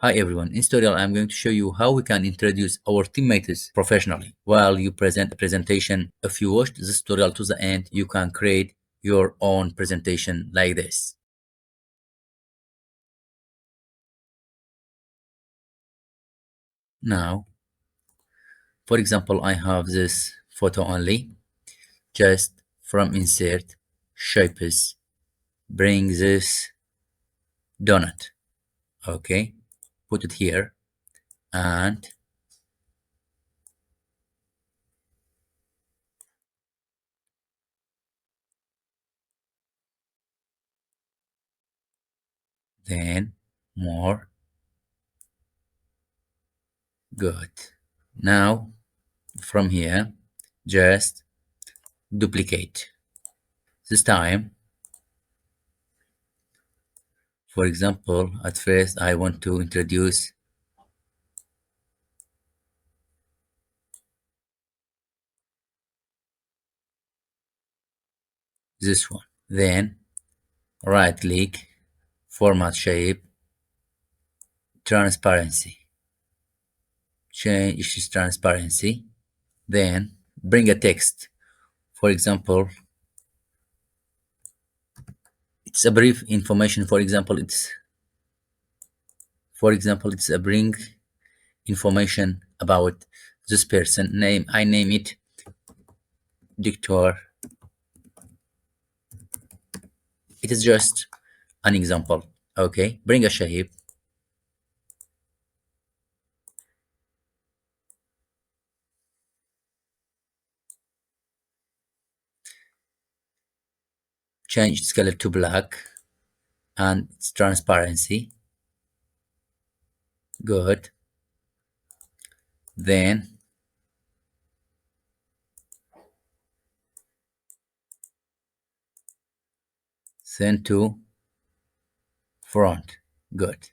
Hi everyone, in this tutorial I'm going to show you how we can introduce our teammates professionally while you present a presentation. If you watch this tutorial to the end, you can create your own presentation like this. Now, for example, I have this photo only. Just from insert, shapes, bring this donut. Okay, put it here and then more. Good. Now from here, just duplicate. This time, for example, at first I want to introduce this one. Then right click, format shape, transparency. Change its transparency. Then bring a text. For example, it's a brief information. For example, it's a bring information about this person. I name it Dictor. It is just an example. Okay, bring a shape. Change its color to black and its transparency. Good. Then send to front. Good.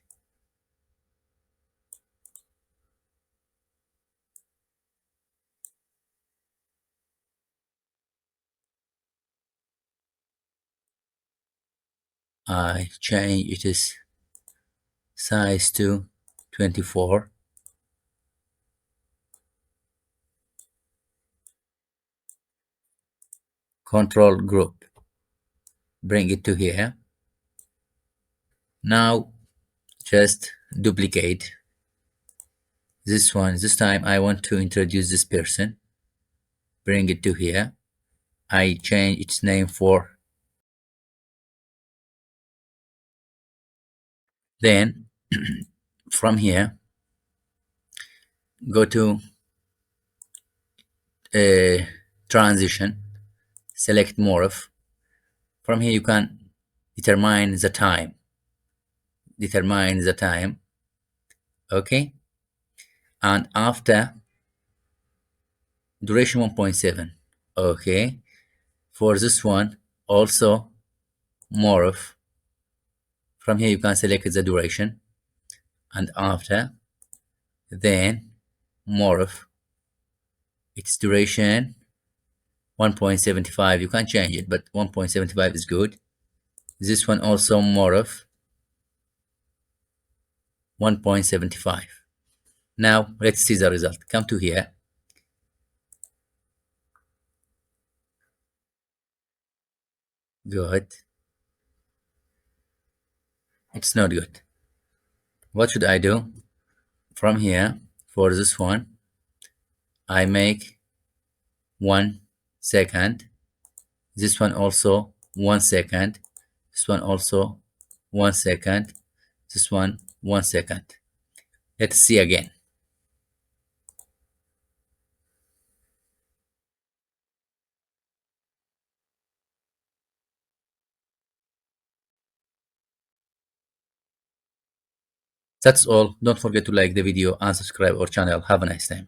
I change its size to 24. Control group. Bring it to here. Now just duplicate this one. This time I want to introduce this person. Bring it to here. I change its name for. Then from here, go to transition, select Morph. From here you can determine the time. Okay, and after duration 1.7. Okay, for this one also Morph. From here you can select the duration, and after then Morph its duration 1.75. You can change it, but 1.75 is good. This one also Morph 1.75. Now let's see the result. Come to here. Good. It's not good. What should I do? From here, for this one, I make 1 second. This one also 1 second. This one also 1 second. This one 1 second. Let's see again. That's all. Don't forget to like the video and subscribe our channel. Have a nice time.